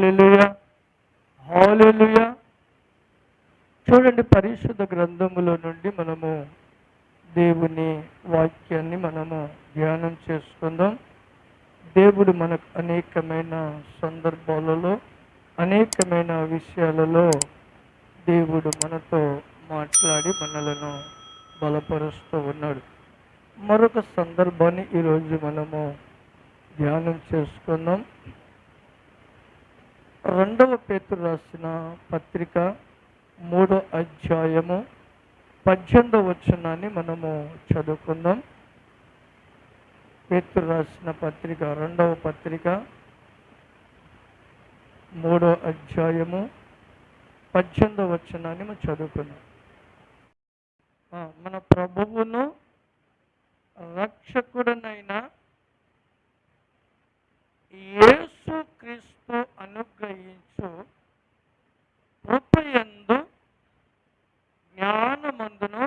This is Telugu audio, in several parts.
హల్లెలూయా, హల్లెలూయా. చూడండి, పరిశుద్ధ గ్రంథములో నుండి మనము దేవుని వాక్యాన్ని మనము ధ్యానం చేసుకుందాం. దేవుడు మనకు అనేకమైన సందర్భాలలో అనేకమైన విషయాలలో దేవుడు మనతో మాట్లాడి మనలను బలపరుస్తూ ఉన్నాడు. మరొక సందర్భాన్ని ఈరోజు మనము ధ్యానం చేసుకుందాం. 2వ పేతురు రాసిన పత్రిక 3వ అధ్యాయము 18వ వచనాన్ని మనము చదువుకుందాం. పేతురు రాసిన పత్రిక 2వ పత్రిక 3వ అధ్యాయము 18వ వచనాన్ని మనం చదువుకుందాం. మన ప్రభువును రక్షకుడనైన యేసు క్రీస్తు అనుగ్రహించు కృపయందు జ్ఞానమందును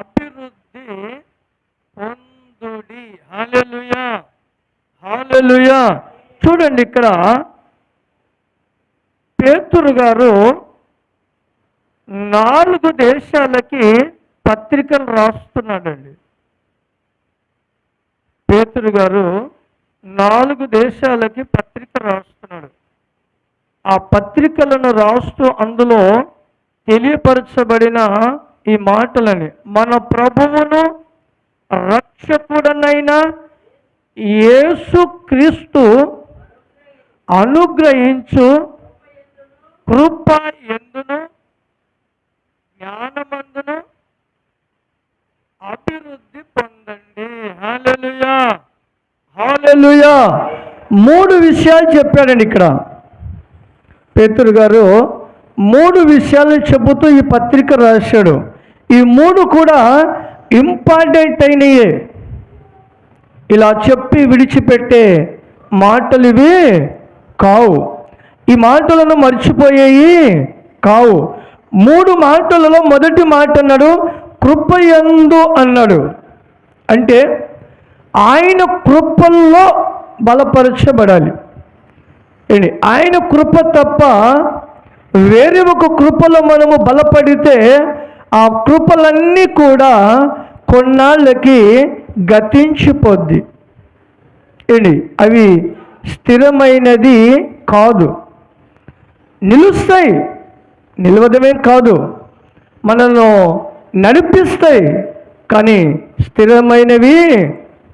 అభివృద్ధి పొందుడి. హల్లెలూయా, హల్లెలూయా. చూడండి, ఇక్కడ పేతురు గారు 4 దేశాలకి పత్రికలు రాస్తున్నాడండి. పేతురు గారు 4 దేశాలకి పత్రిక రాస్తున్నాడు. ఆ పత్రికలను రాస్తూ అందులో తెలియపరచబడిన ఈ మాటలని, మన ప్రభువును రక్షకుడనైన యేసు క్రీస్తు అనుగ్రహించు కృప ఎందును జ్ఞానమందును అభివృద్ధి పొందండి. హల్లెలూయా, హల్లెలూయా. 3 విషయాలు చెప్పాడండి ఇక్కడ పేతురు గారు. 3 విషయాలను చెబుతూ ఈ పత్రిక రాశాడు. ఈ 3 కూడా ఇంపార్టెంట్ అయినయే. ఇలా చెప్పి విడిచిపెట్టే మాటలు ఇవి కావు. ఈ మాటలను మర్చిపోయేవి కావు. 3 మాటలలో మొదటి మాట అన్నాడు కృపయందు అన్నాడు. అంటే ఆయన కృపల్లో బలపరచబడాలి. ఆయన కృప తప్ప వేరే ఒక కృపలో మనము బలపడితే ఆ కృపలన్నీ కూడా కొన్నాళ్ళకి గతించిపోద్ది. అవి స్థిరమైనది కాదు. నిలుస్తాయి, నిలవడమే కాదు, మనను నడిపిస్తాయి, కానీ స్థిరమైనవి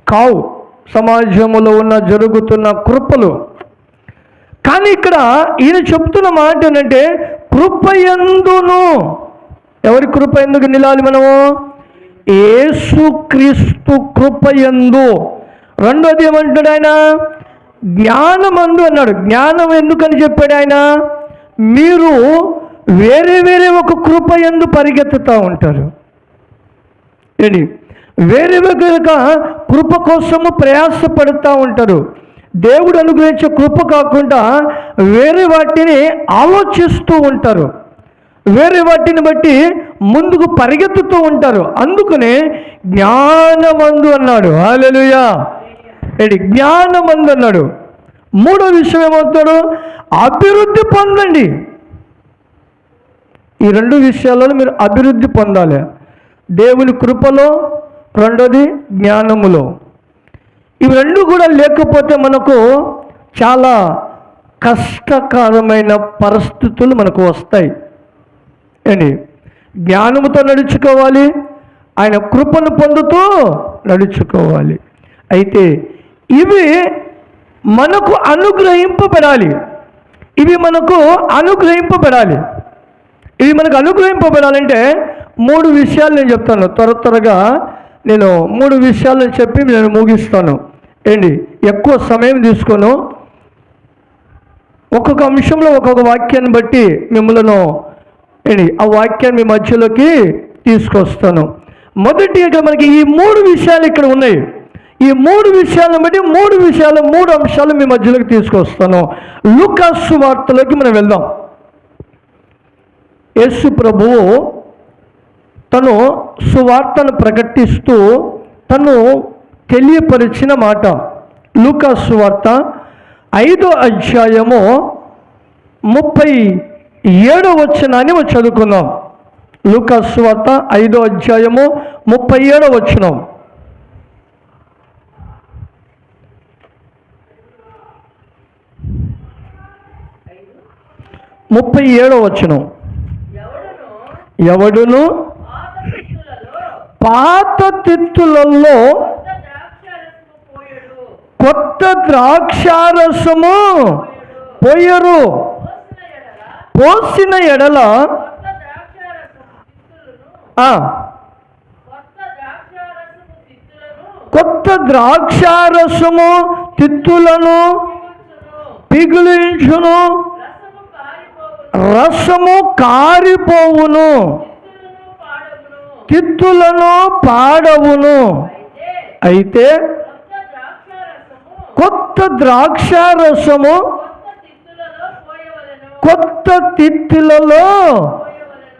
కావు సమాజంలో ఉన్న జరుగుతున్న కృపలు. కానీ ఇక్కడ ఈయన చెప్తున్న మాట ఏంటంటే కృపయందును. ఎవరి కృప ఎందుకు నిలాలి మనము? యేసుక్రీస్తు కృపయందు. రెండోది ఏమంటాడు ఆయన? జ్ఞానమందు అన్నాడు. జ్ఞానం ఎందుకని చెప్పాడు ఆయన? మీరు వేరే వేరే ఒక కృప యందు పరిగెత్తుతూ ఉంటారు. వేరే వేరేగా కృప కోసము ప్రయాసపడుతూ ఉంటారు. దేవుడు అనుగ్రహించే కృప కాకుండా వేరే వాటిని ఆలోచిస్తూ ఉంటారు, వేరే వాటిని బట్టి ముందుకు పరిగెత్తుతూ ఉంటారు. అందుకనే జ్ఞానమందు అన్నాడు. హల్లెలూయా. జ్ఞానమందు అన్నాడు. 3వ విషయం ఏమవుతాడు? అభివృద్ధి పొందండి. ఈ 2 విషయాలలో మీరు అభివృద్ధి పొందాలి. దేవుని కృపలో, రెండోది జ్ఞానములో. ఇవి 2 కూడా లేకపోతే మనకు చాలా కష్టకరమైన పరిస్థితులు మనకు వస్తాయి. జ్ఞానముతో నడుచుకోవాలి, ఆయన కృపను పొందుతూ నడుచుకోవాలి. అయితే ఇవి మనకు అనుగ్రహింపబడాలి. ఇవి మనకు అనుగ్రహింపబడాలంటే 3 విషయాలు నేను చెప్తాను. త్వరగా నేను 3 విషయాలను చెప్పి నేను ముగిస్తాను. ఎక్కువ సమయం తీసుకోను. ఒక్కొక్క అంశంలో ఒక్కొక్క వాక్యాన్ని బట్టి మిమ్మల్ని ఆ వాక్యాన్ని మీ మధ్యలోకి తీసుకొస్తాను. మొదటిగా మనకి ఈ 3 విషయాలు ఇక్కడ ఉన్నాయి. ఈ 3 విషయాలను బట్టి 3 అంశాలు మీ మధ్యలోకి తీసుకొస్తాను. లూకా సువార్తలోకి మనం వెళ్దాం. యేసు ప్రభువు తను సువార్తను ప్రకటిస్తూ తను తెలియపరిచిన మాట. లూకా సువార్త 5వ అధ్యాయము 37వ వచనాన్ని మనం చదువుకుందాం. లూకా సువార్త 5వ అధ్యాయము 37వ వచనం. 37వ వచనం. ఎవడును పాత తిత్తులలో కొత్త ద్రాక్షారసము పోయరు. పోసిన ఎడల కొత్త ద్రాక్షారసము తిత్తులను పిగులించును, రసము కారిపోవును, తిత్తులను పాడవును. అయితే కొత్త ద్రాక్షారసము కొత్త తిత్తులలో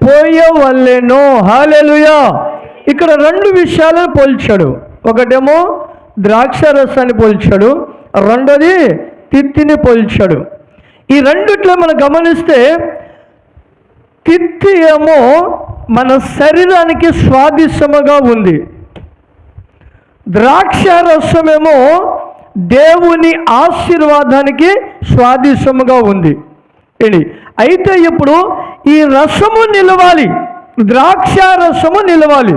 పోయవలెను. హల్లెలూయా. ఇక్కడ 2 విషయాలను పోల్చాడు. ఒకటేమో ద్రాక్షారసాన్ని పోల్చాడు, రెండోది తిత్తిని పోల్చాడు. ఈ రెండిట్లో మనం గమనిస్తే తిత్తి ఏమో మన శరీరానికి స్వాదిష్టముగా ఉంది, ద్రాక్షారసమేమో దేవుని ఆశీర్వాదానికి స్వాదిష్టముగా ఉంది. అయితే ఇప్పుడు ఈ రసము నిలవాలి, ద్రాక్షారసము నిలవాలి.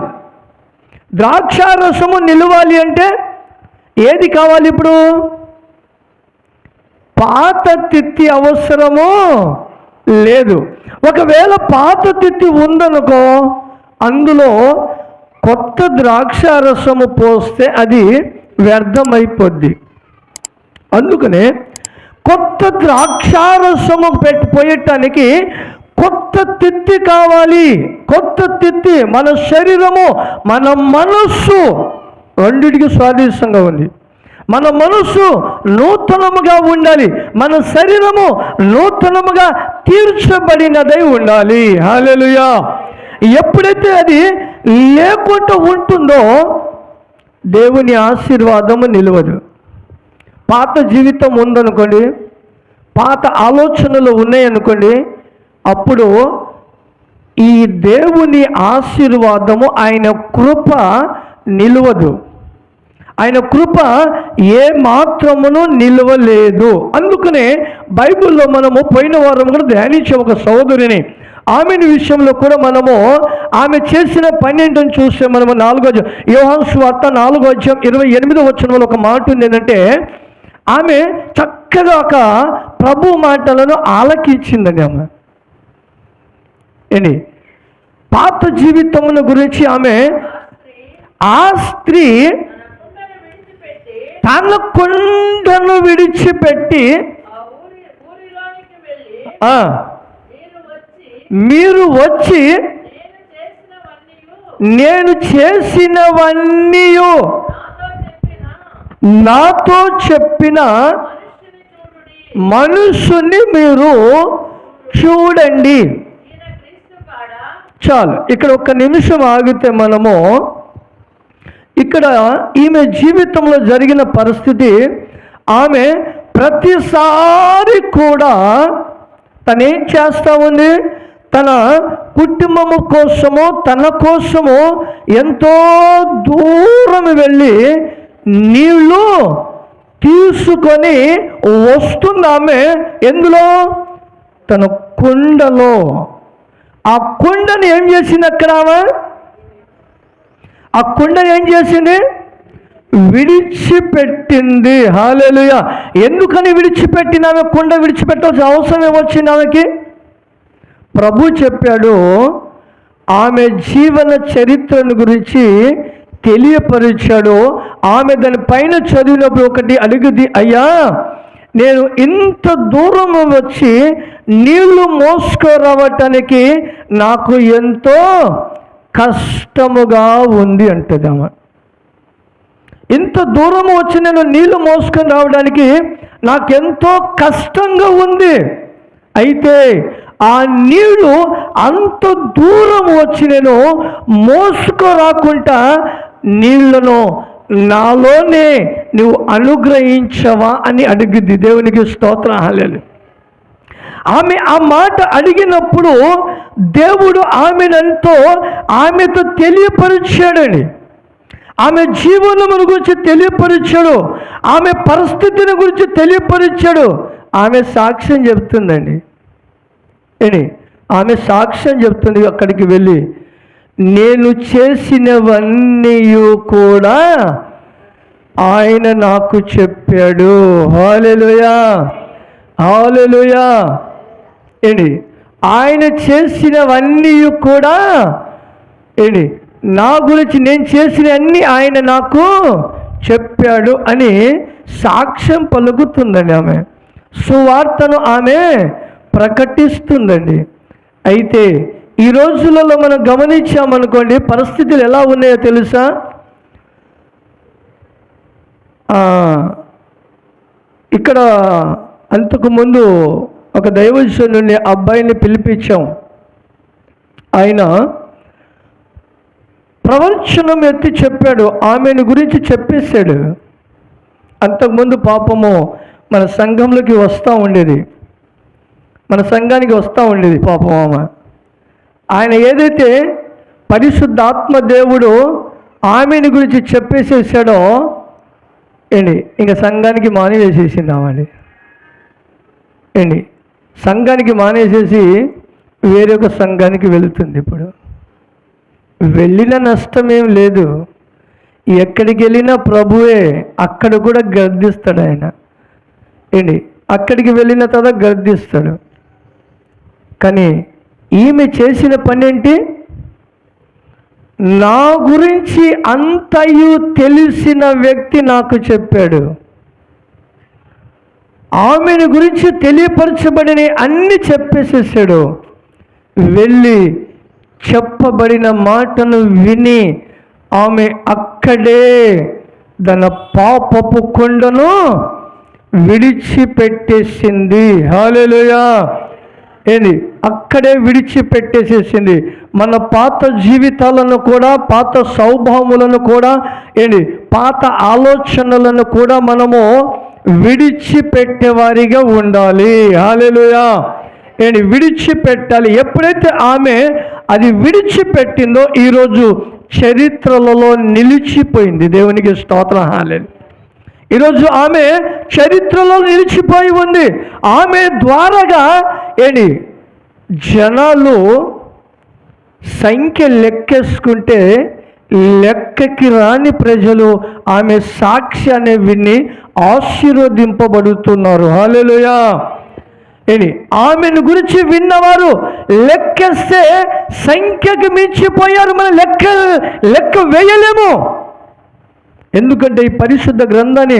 ద్రాక్షారసము నిలవాలి అంటే ఏది కావాలి? ఇప్పుడు పాత తిత్తి అవసరము లేదు. ఒకవేళ పాత తిత్తి ఉందనుకో, అందులో కొత్త ద్రాక్షారసము పోస్తే అది వ్యర్థమైపోద్ది. అందుకనే కొత్త ద్రాక్షారసము పోయటానికి కొత్త తిత్తి కావాలి. కొత్త తిత్తి మన శరీరము, మన మనస్సు రెండిటికి స్వాదిష్టంగా ఉంది. మన మనస్సు నూతనముగా ఉండాలి, మన శరీరము నూతనముగా తీర్చబడినదై ఉండాలి. హల్లెలూయా. ఎప్పుడైతే అది లేకుండా ఉంటుందో దేవుని ఆశీర్వాదము నిలవదు. పాత జీవితం ఉందనుకోండి, పాత ఆలోచనలు ఉన్నాయనుకోండి, అప్పుడు ఈ దేవుని ఆశీర్వాదము, ఆయన కృప నిలవదు. ఆయన కృప ఏ మాత్రమును నిలవలేదు. అందుకనే బైబిల్లో మనము పోయిన వారం కూడా ధ్యానించే ఒక సహోదరిని, ఆమె విషయంలో కూడా మనము ఆమె చేసిన పని ఏంటని చూస్తే మనము 4వ అధ్యాయం, యోహాను సువార్త 4వ అధ్యాయం 28వ వచనంలో ఒక మాట ఉంది. ఏంటంటే ఆమె చక్కగా ఒక ప్రభు మాటలను ఆలకించిందండి. ఆమె పాత జీవితముల గురించి ఆమె, ఆ స్త్రీ తన కుండను విడిచిపెట్టి మీరు వచ్చి నేను చేసినవన్నీ నాతో చెప్పిన మనుషుని మీరు చూడండి. చాలు, ఇక్కడ ఒక్క నిమిషం ఆగితే మనము ఇక్కడ ఈమె జీవితంలో జరిగిన పరిస్థితి, ఆమె ప్రతిసారి కూడా తనేం చేస్తూ ఉంది, తన కుటుంబము కోసము, తన కోసము ఎంతో దూరం వెళ్ళి నీళ్ళు తీసుకొని వస్తుంది. ఆమె ఎందులో? తన కుండలో. ఆ కుండని ఏం చేసింది అక్కడ? ఆమె ఆ కుండ ఏం చేసింది? విడిచిపెట్టింది. హల్లెలూయా. ఎందుకని విడిచిపెట్టిన? ఆమె కుండ విడిచిపెట్టాల్సిన అవసరం ఏమొచ్చింది ఆమెకి? ప్రభు చెప్పాడు, ఆమె జీవన చరిత్రను గురించి తెలియపరిచాడు. ఆమె దాని పైన చదివినప్పుడు ఒకటి అడిగింది, అయ్యా నేను ఇంత దూరం వచ్చి నీళ్లు మోసుకురావటానికి నాకు ఎంతో కష్టముగా ఉంది అంటది ఆమె. ఇంత దూరం వచ్చి నేను నీళ్లు మోసుకొని రావడానికి నాకెంతో కష్టంగా ఉంది. అయితే ఆ నీళ్లు అంత దూరం వచ్చి నేను మోసుకురాకుండా నీళ్లను నాలోనే నువ్వు అనుగ్రహించవా అని అడిగింది. దేవునికి స్తోత్రం. హల్లెలూయా. ఆమె ఆ మాట అడిగినప్పుడు దేవుడు ఆమెతో తెలియపరిచాడని, ఆమె జీవనమును గురించి తెలియపరిచాడు, ఆమె పరిస్థితిని గురించి తెలియపరిచాడు. ఆమె సాక్ష్యం చెప్తుందండి. ఆమె సాక్ష్యం చెప్తుంది అక్కడికి వెళ్ళి, నేను చేసినవన్నీ కూడా ఆయన నాకు చెప్పాడు. హల్లెలూయా, హల్లెలూయా. ఆయన చేసినవన్నీ కూడా నా గురించి, నేను చేసిన అన్నీ ఆయన నాకు చెప్పాడు అని సాక్ష్యం పలుకుతుందండి. ఆమె సువార్తను ఆమె ప్రకటిస్తుందండి. అయితే ఈ రోజులలో మనం గమనించామనుకోండి, పరిస్థితులు ఎలా ఉన్నాయో తెలుసా? ఇక్కడ అంతకుముందు ఒక దైవజనుని అబ్బాయిని పిలిపించాం. ఆయన ప్రవచనం ఎత్తి చెప్పాడు, ఆమెను గురించి చెప్పేశాడు. అంతకుముందు పాపము మన సంఘంలోకి వస్తూ ఉండేది, మన సంఘానికి వస్తూ ఉండేది పాపం ఆమె. ఆయన ఏదైతే పరిశుద్ధాత్మ దేవుడు ఆమెను గురించి చెప్పేసేసాడో ఇంకా సంఘానికి మానేసేసింది ఆమె. సంఘానికి మానేసేసి వేరొక సంఘానికి వెళుతుంది. ఇప్పుడు వెళ్ళిన నష్టమేం లేదు, ఎక్కడికి వెళ్ళినా ప్రభువే, అక్కడ కూడా గర్దిస్తాడు ఆయన. అక్కడికి వెళ్ళిన తర్వాత గర్దిస్తాడు. కానీ ఈమె చేసిన పని ఏంటి? నా గురించి అంతయు తెలిసిన వ్యక్తి నాకు చెప్పాడు, ఆమెను గురించి తెలియపరచబడిన అన్ని చెప్పేసేసాడు. వెళ్ళి చెప్పబడిన మాటను విని ఆమె అక్కడే తన పాపపు కొండను విడిచిపెట్టేసింది. హల్లెలూయా. అక్కడే విడిచిపెట్టేసేసింది. మన పాత జీవితాలను కూడా, పాత స్వభావములను కూడా, పాత ఆలోచనలను కూడా మనము విడిచిపెట్టేవారిగా ఉండాలి. హల్లెలూయా. విడిచిపెట్టాలి. ఎప్పుడైతే ఆమె అది విడిచిపెట్టిందో ఈరోజు చరిత్రలలో నిలిచిపోయింది. దేవునికి స్తోత్రం. హల్లెలూయా. ఈరోజు ఆమె చరిత్రలో నిలిచిపోయి ఉంది. ఆమె ద్వారాగా జనాలు సంఖ్య లెక్కేసుకుంటే లెక్కకి రాని ప్రజలు ఆమె సాక్ష్యాన్ని విని ఆశీర్వదింపబడుతున్నారు. హల్లెలూయా. ఆమెను గురించి విన్నవారు లెక్కేస్తే సంఖ్యకు మించిపోయారు. మనం లెక్క వేయలేము. ఎందుకంటే ఈ పరిశుద్ధ గ్రంథాన్ని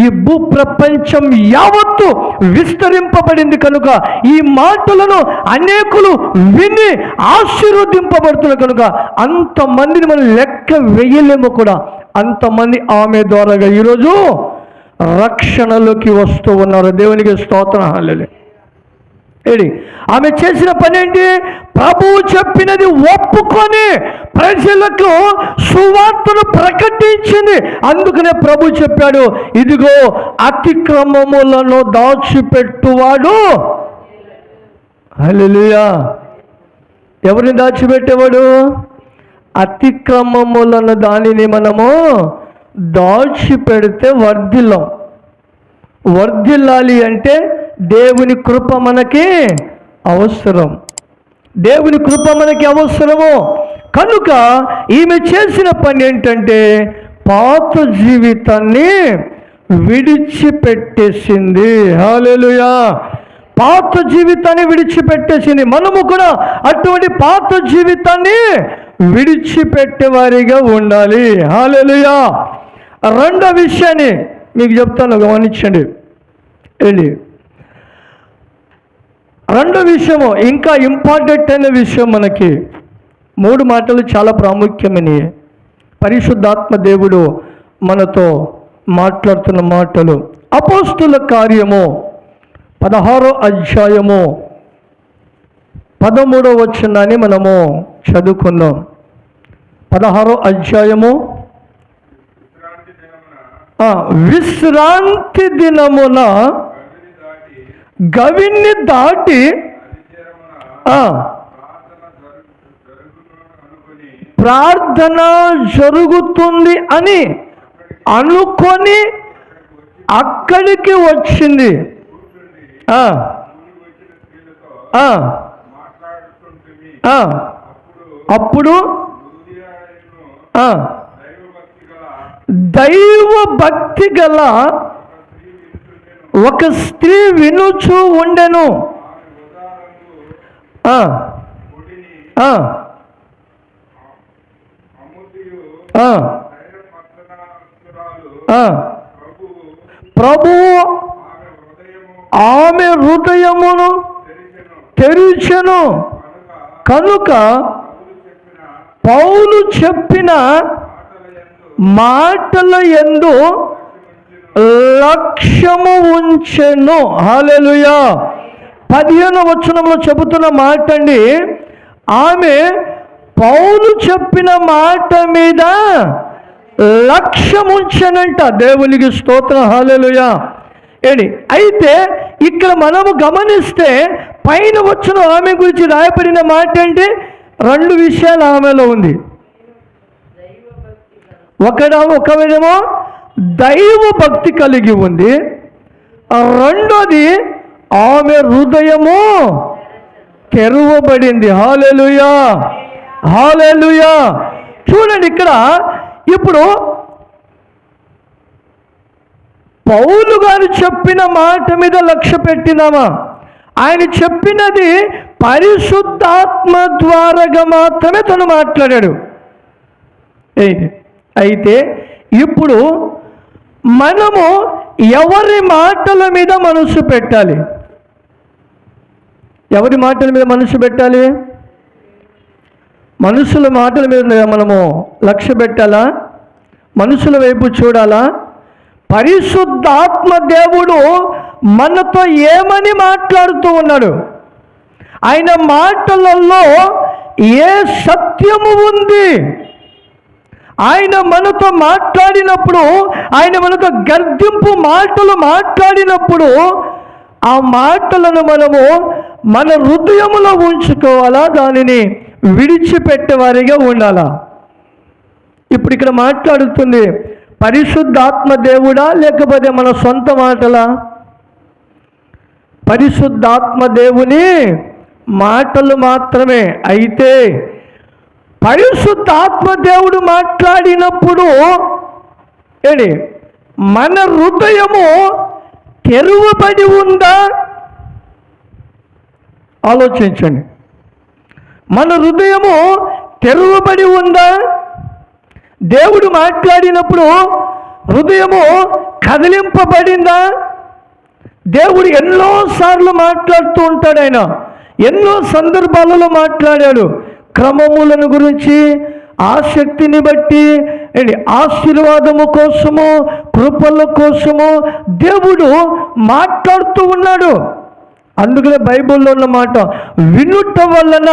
ఈ భూప్రపంచం యావత్తు విస్తరింపబడింది కనుక ఈ మాటలను అనేకులు విని ఆశీర్వదింపబడుతున్నారు కనుక అంతమందిని మనం లెక్క వేయలేము కూడా. అంతమంది ఆమె ద్వారాగా ఈరోజు రక్షణలోకి వస్తూ ఉన్నారు. దేవునికి స్తోత్రం. హల్లెలూయా. ఆమె చేసిన పని ఏంటి? ప్రభువు చెప్పినది ఒప్పుకొని ప్రజలకు సువార్తను ప్రకటించింది. అందుకనే ప్రభు చెప్పాడు, ఇదిగో అతిక్రమములను దాచిపెట్టువాడు. హల్లెలూయా. ఎవరిని దాచిపెట్టేవాడు? అతిక్రమములను, దానిని మనము దాచిపెడితే వర్ధిల్లాలి అంటే దేవుని కృప మనకి అవసరం. దేవుని కృప మనకి అవసరము కనుక ఈమె చేసిన పని ఏంటంటే పాత జీవితాన్ని విడిచిపెట్టేసింది. హల్లెలూయా. పాత జీవితాన్ని విడిచిపెట్టేసింది. మనము కూడా అటువంటి పాత జీవితాన్ని విడిచిపెట్టేవారిగా ఉండాలి. హల్లెలూయా. రెండో విషయాన్ని మీకు చెప్తాను, గమనించండి. రెండో విషయము ఇంకా ఇంపార్టెంట్ అయిన విషయం, మనకి 3 మాటలు చాలా ప్రాముఖ్యమైనవి. పరిశుద్ధాత్మ దేవుడు మనతో మాట్లాడుతున్న మాటలు. అపోస్తుల కార్యము 16వ అధ్యాయము 13వ వచనాన్ని మనము చదువుకుందాం. 16వ అధ్యాయము విశ్రాంతి దినమున గవిని దాటి ప్రార్థన జరుగుతుంది అని అనుకొని అక్కడికి వచ్చింది. అప్పుడు దైవ భక్తి గల ఒక స్త్రీ వినుచు ఉండెను. ప్రభువు ఆమె హృదయమును తెరిచెను కనుక పౌలు చెప్పిన మాటల యందు లక్ష్యము ఉంచెను. హల్లెలూయా. 15వ వచనంలో చెబుతున్న మాట అండి, ఆమె పౌలు చెప్పిన మాట మీద లక్ష్యం ఉంచెనంట. దేవునికి స్తోత్రం. హల్లెలూయా. అయితే ఇక్కడ మనము గమనిస్తే పైన వచ్చిన ఆమె గురించి రాయబడిన మాట అంటే 2 విషయాలు ఆమెలో ఉంది. ఒకవేళేమో దైవ భక్తి కలిగి ఉంది, రెండోది ఆమె హృదయము తెరవబడింది. హల్లెలూయా, హల్లెలూయా. చూడండి, ఇక్కడ ఇప్పుడు పౌలు గారు చెప్పిన మాట మీద లక్ష్య పెట్టినామా? ఆయన చెప్పినది పరిశుద్ధాత్మ ద్వారాగా మాత్రమే తను మాట్లాడాడు. అయితే ఇప్పుడు మనము ఎవరి మాటల మీద మనసు పెట్టాలి? ఎవరి మాటల మీద మనసు పెట్టాలి? మనుషుల మాటల మీద మనము లక్ష్య పెట్టాలా? మనుషుల వైపు చూడాలా? పరిశుద్ధాత్మ దేవుడు మనతో ఏమని మాట్లాడుతూ ఉన్నాడు? ఆయన మాటలలో ఏ సత్యము ఉంది? ఆయన మనతో మాట్లాడినప్పుడు, ఆయన మనతో గర్దింపు మాటలు మాట్లాడినప్పుడు ఆ మాటలను మనము మన హృదయములో ఉంచుకోవాలా? దానిని విడిచిపెట్టేవారిగా ఉండాలా? ఇప్పుడు ఇక్కడ మాట్లాడుతుంది పరిశుద్ధాత్మ దేవుడా లేకపోతే మన సొంత మాటలా? పరిశుద్ధాత్మ దేవుని మాటలు మాత్రమే. అయితే పరిశుద్ధాత్మ దేవుడు మాట్లాడినప్పుడు మన హృదయము తెరువబడి ఉందా? ఆలోచించండి. మన హృదయము తెరువబడి ఉందా? దేవుడు మాట్లాడినప్పుడు హృదయము కదిలింపబడిందా? దేవుడు ఎన్నోసార్లు మాట్లాడుతూ ఉంటాడు. ఆయన ఎన్నో సందర్భాలలో మాట్లాడాడు. క్రమములను గురించి, ఆసక్తిని బట్టి, ఆశీర్వాదము కోసము, కృపల కోసము దేవుడు మాట్లాడుతూ ఉన్నాడు. అందుకనే బైబిల్లో ఉన్న మాట, వినుట వలన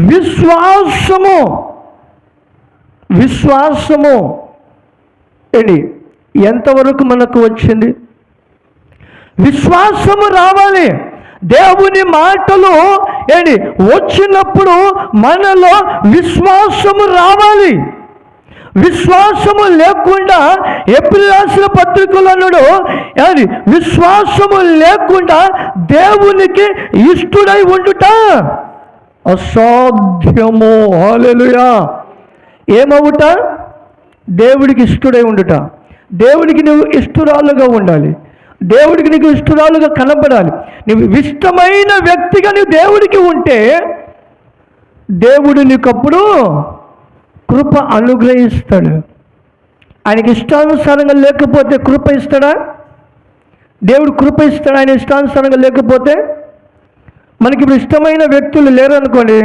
విశ్వాసము ఎంతవరకు మనకు వచ్చింది? విశ్వాసము రావాలి. దేవుని మాటలు వచ్చినప్పుడు మనలో విశ్వాసము రావాలి. విశ్వాసము లేకుండా ఏప్రిల్ రాసిన పత్రికలు అన్నాడు, విశ్వాసము లేకుండా దేవునికి ఇష్టుడై ఉండుట అసాధ్యము. హల్లెలూయా. ఏమవుట? దేవుడికి ఇష్టుడై ఉండుట. దేవుడికి నువ్వు ఇష్టురాలుగా ఉండాలి. దేవుడికి నీకు ఇష్టురాలుగా కనపడాలి. నువ్వు ఇష్టమైన వ్యక్తిగా నువ్వు దేవుడికి ఉంటే దేవుడు నీకప్పుడు కృప అనుగ్రహిస్తాడు. ఆయనకి ఇష్టానుసారంగా లేకపోతే కృప ఇస్తాడా? దేవుడు కృప ఇస్తాడు ఆయన ఇష్టానుసారంగా లేకపోతే? మనకి ఇప్పుడు ఇష్టమైన వ్యక్తులు లేరనుకోండి,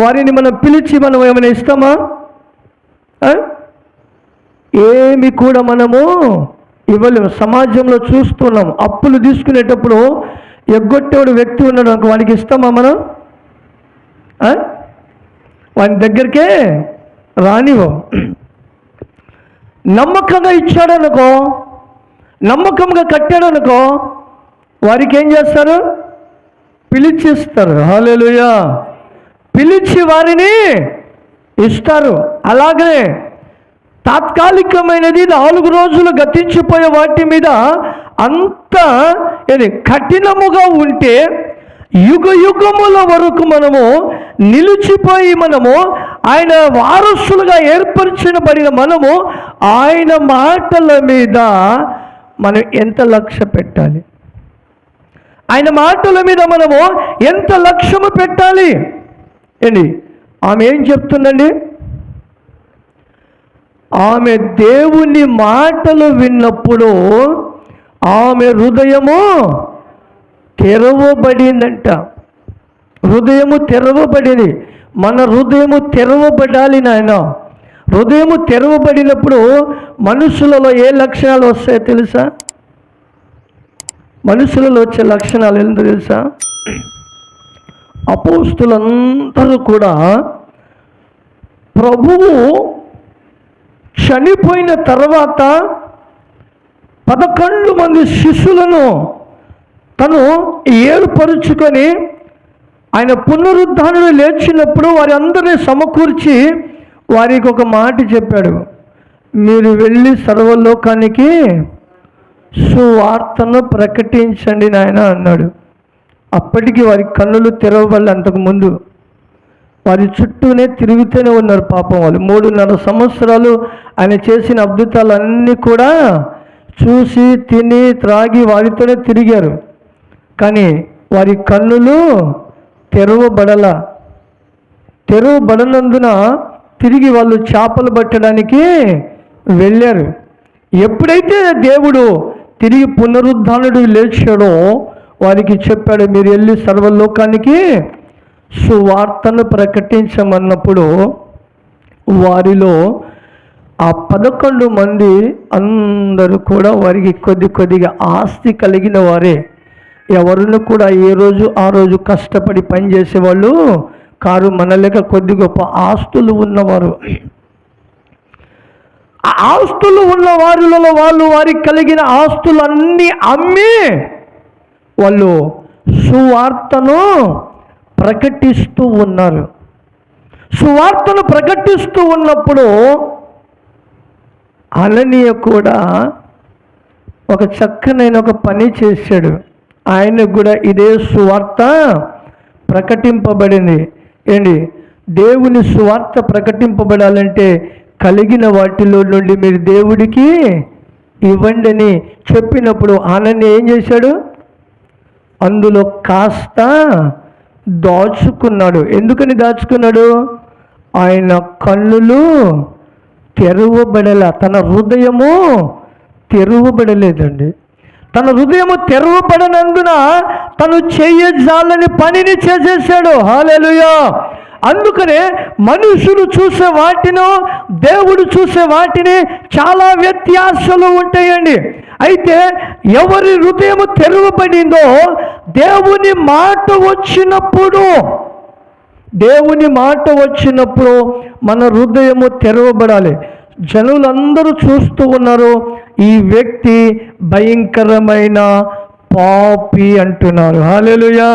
వారిని మనం పిలిచి మనం ఏమైనా ఇస్తామా? ఏమి కూడా మనము ఇవ్వలేము. సమాజంలో చూస్తున్నాం, అప్పులు తీసుకునేటప్పుడు ఎగ్గొట్టేవాడు వ్యక్తి ఉన్నాడు అనుకో, వాడికి ఇస్తామా మనం? వాని దగ్గరికే రానివ్వం. నమ్మకంగా ఇచ్చాడనుకో, నమ్మకంగా కట్టాడనుకో, వారికి ఏం చేస్తారు? పిలిచిస్తారు. హల్లెలూయా. పిలిచి వారిని ఇస్తారు. అలాగే తాత్కాలికమైనది 4 రోజులు గతించిపోయే వాటి మీద అంత కఠినముగా ఉంటే యుగ యుగముల వరకు మనము నిలిచిపోయి మనము ఆయన వారసులుగా ఏర్పరచబడిన మనము ఆయన మాటల మీద మనం ఎంత లక్ష్య పెట్టాలి? ఆయన మాటల మీద మనము ఎంత లక్ష్యము పెట్టాలి? ఆమె ఏం చెప్తుందండి? ఆమె దేవుని మాటలు విన్నప్పుడు ఆమె హృదయము తెరవబడిందంట. హృదయము తెరవబడింది. మన హృదయము తెరవబడాలి నాయన. హృదయము తెరవబడినప్పుడు మనుషులలో ఏ లక్షణాలు వస్తాయో తెలుసా? మనుషులలో వచ్చే లక్షణాలు ఏంటో తెలుసా? అపోస్తులందరూ కూడా ప్రభువు చనిపోయిన తర్వాత 11 మంది శిష్యులను తను ఏర్పరుచుకొని ఆయన పునరుద్ధానుడు లేచినప్పుడు వారి అందరినీ సమకూర్చి వారికి ఒక మాట చెప్పాడు. మీరు వెళ్ళి సర్వలోకానికి సువార్తను ప్రకటించండి నాయన అన్నాడు. అప్పటికి వారి కన్నులు తెరవబడలే. అంతకుముందు వారి చుట్టూనే తిరుగుతూనే ఉన్నారు పాపం. వాళ్ళు 3.5 సంవత్సరాలు ఆయన చేసిన అద్భుతాలన్నీ కూడా చూసి తిని త్రాగి వారితోనే తిరిగారు. కానీ వారి కన్నులు తెరవబడనందున తిరిగి వాళ్ళు చేపలు పట్టడానికి వెళ్ళారు. ఎప్పుడైతే దేవుడు తిరిగి పునరుద్ధానుడు లేచాడో వారికి చెప్పాడు, మీరు వెళ్ళి సర్వలోకానికి సువార్తను ప్రకటించమన్నప్పుడు వారిలో ఆ 11 మంది అందరూ కూడా వారికి కొద్దిగా ఆస్తి కలిగిన వారే. ఎవరును కూడా ఏ రోజు ఆ రోజు కష్టపడి పనిచేసేవాళ్ళు కారు. మనలేక కొద్ది గొప్ప ఆస్తులు ఉన్నవారు. ఆ ఆస్తులు ఉన్న వారిలో వాళ్ళు వారికి కలిగిన ఆస్తులన్నీ అమ్మి వాళ్ళు సువార్తను ప్రకటిస్తూ ఉన్నారు. సువార్తను ప్రకటిస్తూ ఉన్నప్పుడు అననీయ కూడా ఒక చక్కనైన ఒక పని చేశాడు. ఆయనకు కూడా ఇదే సువార్త ప్రకటింపబడింది. దేవుని సువార్త ప్రకటింపబడాలంటే కలిగిన వాటిలో నుండి మీరు దేవుడికి ఇవ్వండి అని చెప్పినప్పుడు అననీయ ఏం చేశాడు? అందులో కాస్త దాచుకున్నాడు. ఎందుకని దాచుకున్నాడు? ఆయన కన్నులు తెరవబడలే. తన హృదయము తెరవబడలేదండి. తన హృదయము తెరవబడనందున తను చేయజాలని పనిని చేసేసాడు. హల్లెలూయా. అందుకనే మనుషులు చూసే వాటిను దేవుడు చూసే వాటిని చాలా వ్యత్యాసాలు ఉంటాయండి. అయితే ఎవరి హృదయము తెరవబడిందో దేవుని మాట వచ్చినప్పుడు మన హృదయము తెరవబడాలి. జనులందరూ చూస్తూ ఉన్నారు, ఈ వ్యక్తి భయంకరమైన పాపి అంటున్నారు. హల్లెలూయా.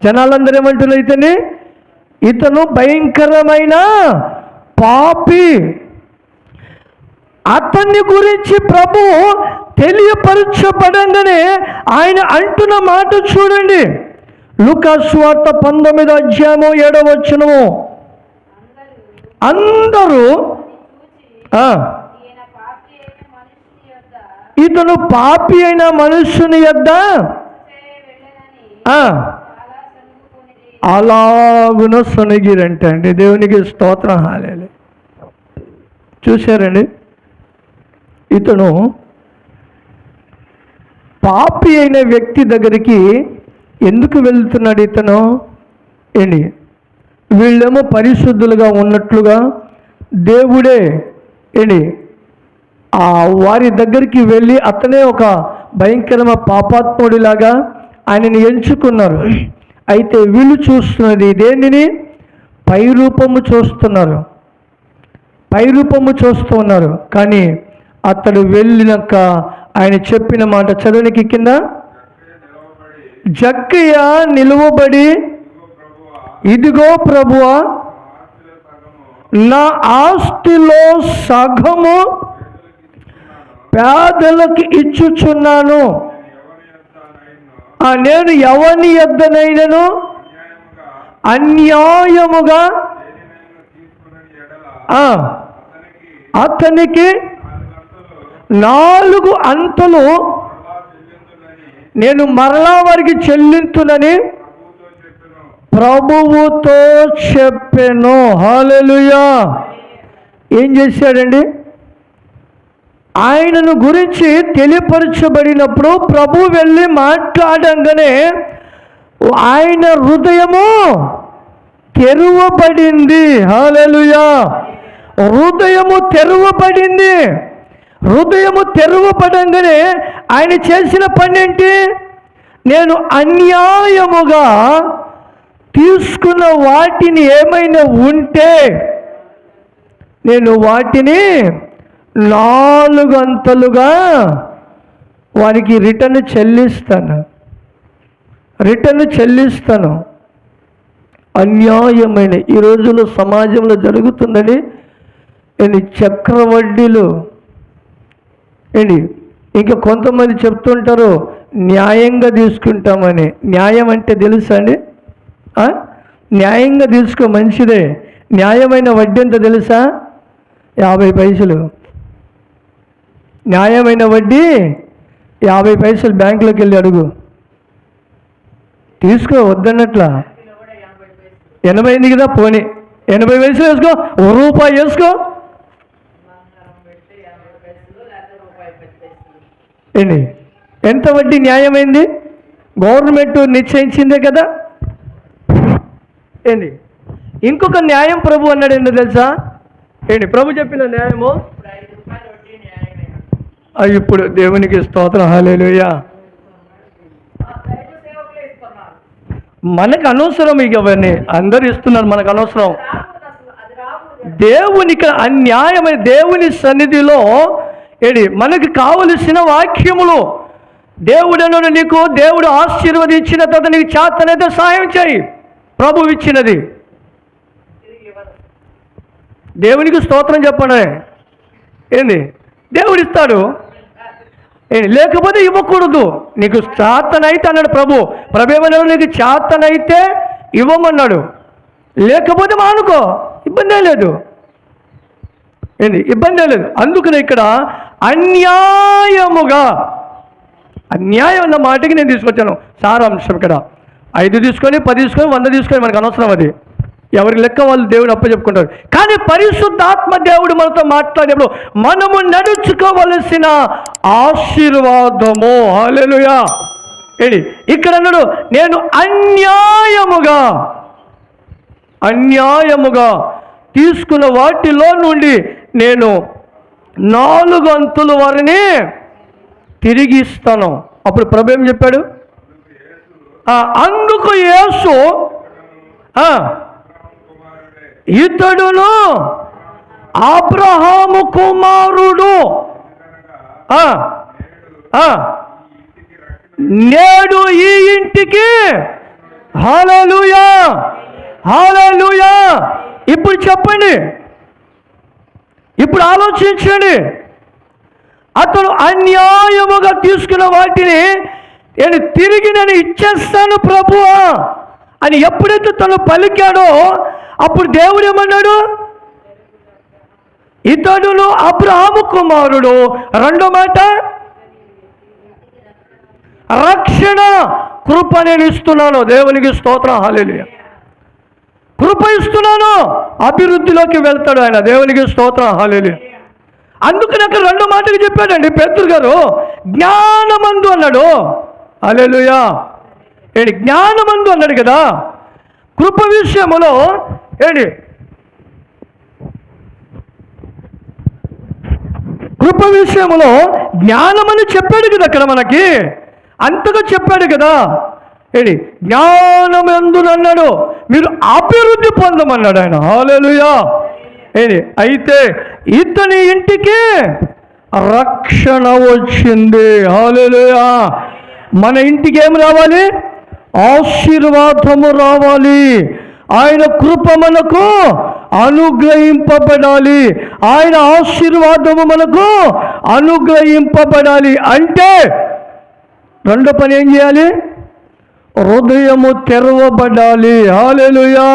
జనాలందరూ ఏమంటున్నారు? ఇతను భయంకరమైన పాపి. అతన్ని గురించి ప్రభు తెలియపరచబడంగానే ఆయన అంటున్న మాట చూడండి. లూకా సువార్త 19వ అధ్యాయము 7వ వచనము. అందరూ ఇతను పాపి అయిన మనుష్యుని యొద్ద అలాగున సొనిగిరంట అండి. దేవునికి స్తోత్రం. హల్లెలూయా. చూశారండి, ఇతను పాపి అయిన వ్యక్తి దగ్గరికి ఎందుకు వెళ్తున్నాడు? ఇతను వీళ్ళేమో పరిశుద్ధులుగా ఉన్నట్లుగా దేవుడే వారి దగ్గరికి వెళ్ళి అతనే ఒక భయంకరమైన పాపాత్ముడిలాగా ఆయనని ఎంచుకున్నారు. అయితే వీళ్ళు చూస్తున్నది దేనిని? పై రూపము చూస్తున్నారు. పైరూపము చూస్తూ ఉన్నారు. కానీ అతడు వెళ్ళినాక ఆయన చెప్పిన మాట చదువునికి కింద, జక్కయ్య నిలువబడి, ఇదిగో ప్రభువా, నా ఆస్తిలో సగము పేదలకు ఇచ్చుచున్నాను. నేను ఎవని యొద్దనైనను అన్యాయముగా అతనికి 4 అంతలు నేను మరలా వారికి చెల్లింతునని ప్రభువుతో చెప్పెను. హల్లెలూయా. ఏం చేశాడండి? ఆయనను గురించి తెలియపరచబడినప్పుడు ప్రభు వెళ్ళి మాట్లాడంగానే ఆయన హృదయము తెరువబడింది. హల్లెలూయా. హృదయము తెరువబడింది. హృదయము తెరువబడంగానే ఆయన చేసిన పని ఏంటి? నేను అన్యాయముగా తీసుకున్న వాటిని ఏమైనా ఉంటే నేను వాటిని 4 అంతలుగా వారికి రిటర్న్ చెల్లిస్తాను. అన్యాయమైన ఈ రోజుల్లో సమాజంలో జరుగుతుందని చక్రవడ్డీలు ఇంకా కొంతమంది చెప్తుంటారు న్యాయంగా తీసుకుంటామని. న్యాయం అంటే తెలుసా అండి? న్యాయంగా తీసుకో, మంచిదే. న్యాయమైన వడ్డీ ఎంత తెలుసా? 50 పైసలు. న్యాయమైన వడ్డీ 50 పైసలు. బ్యాంకులోకి వెళ్ళి అడుగు, తీసుకో, వద్దన్నట్లా. 80 అయింది కదా, పోనీ 80 పైసలు వేసుకో, ₹1 వేసుకో. ఎంత వడ్డీ న్యాయమైంది? గవర్నమెంట్ నిశ్చయించిందే కదా. ఇంకొక న్యాయం ప్రభు అన్నాడు. ఏంటో తెలుసా? ప్రభు చెప్పిన న్యాయము ఇప్పుడు దేవునికి స్తోత్రం. హల్లెలూయా. మనకు అనవసరం ఇవన్నీ, అందరు ఇస్తున్నారు, మనకు అనవసరం. దేవునికి అన్యాయమైన దేవుని సన్నిధిలో మనకు కావలసిన వాక్యములు దేవుడను నీకు దేవుడు ఆశీర్వదించిన తర్వాత నీకు చేతనైతే సాయం చేయి. ప్రభువు ఇచ్చినది దేవునికి స్తోత్రం చెప్పండి. దేవుడు ఇస్తాడు, లేకపోతే ఇవ్వకూడదు. నీకు చేతనైతే అన్నాడు ప్రభు. ఏమన్నాడు? నీకు చేతనైతే ఇవ్వమన్నాడు, లేకపోతే మానుకో, ఇబ్బందే లేదు. ఇబ్బందే లేదు. అందుకనే ఇక్కడ అన్యాయముగా, అన్యాయం అన్న మాటకి నేను తీసుకొచ్చాను సారాంశం. ఇక్కడ 5 తీసుకొని 10 తీసుకొని 100 తీసుకొని మనకు అనవసరం. అది ఎవరి లెక్క వాళ్ళు దేవుడు అప్పచెప్పుకుంటారు. కానీ పరిశుద్ధాత్మ దేవుడు మనతో మాట్లాడేప్పుడు మనము నడుచుకోవలసిన ఆశీర్వాదము. హల్లెలూయా. ఇక్కడ అన్నాడు, నేను అన్యాయముగా తీసుకున్న వాటిలో నుండి నేను 4 అంతులు వారిని తిరిగి ఇస్తాను. అప్పుడు ప్రభు ఏం చెప్పాడు? అందుకు యేసు, ఇతడును అబ్రహాము కుమారుడు, నేడు ఈ ఇంటికి. హల్లెలూయా. హల్లెలూయా. ఇప్పుడు చెప్పండి, ఇప్పుడు ఆలోచించండి. అతను అన్యాయముగా తీసుకున్న వాటిని తిరిగి నేను ఇచ్చేస్తాను ప్రభువా అని ఎప్పుడైతే తను పలికాడో అప్పుడు దేవుడు ఏమన్నాడు? ఇతడును అబ్రహాము కుమారుడు. రెండో మాట, రక్షణ కృప నేను ఇస్తున్నాను. దేవునికి స్తోత్రం. హల్లెలూయా. కృప ఇస్తున్నాను, అభివృద్ధిలోకి వెళ్తాడు ఆయన. దేవునికి స్తోత్రం. హల్లెలూయా. అందుకని అక్కడ 2 మాటలు చెప్పాడండి పేతురు గారు. జ్ఞానమందు అన్నాడు. హల్లెలూయా. జ్ఞానమందు అన్నాడు కదా. కృప విషయములో కృప విషయములో జ్ఞానమని చెప్పాడు కదా అక్కడ మనకి. అంతగా చెప్పాడు కదా. జ్ఞానమందు అన్నాడు, మీరు అభివృద్ధి పొందమన్నాడు ఆయన. హల్లెలూయా. అయితే ఇతని ఇంటికి రక్షణ వచ్చింది. హల్లెలూయా. మన ఇంటికి ఏం రావాలి? ఆశీర్వాదము రావాలి. ఆయన కృప మనకు అనుగ్రహింపబడాలి. ఆయన ఆశీర్వాదము మనకు అనుగ్రహింపబడాలి అంటే రెండో పని ఏం చేయాలి? హృదయము తెరవబడాలి. హల్లెలూయా.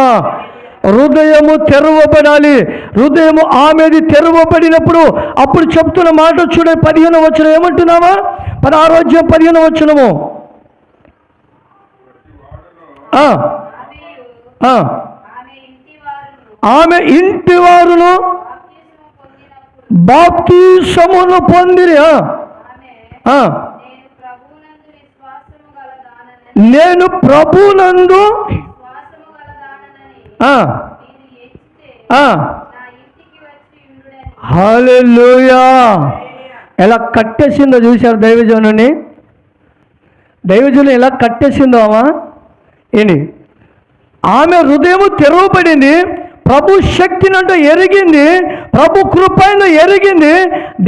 హృదయము తెరవబడాలి. హృదయము ఆమెది తెరవబడినప్పుడు అప్పుడు చెప్తున్న మాట చూడే 15వ వచనం ఏమంటున్నావా? 16వ అధ్యాయం 15వ వచనము. ఆమె ఇంటి వారును బాప్తిసమును పొందిరి. నేను ప్రభునందు హల్లెలూయా. ఎలా కట్టేసిందో చూశారు దైవజనుని. దైవజను ఎలా కట్టేసిందో ఆమె హృదయము తెరవబడింది. ప్రభు శక్తినంటూ ఎరిగింది, ప్రభు కృపను ఎరిగింది,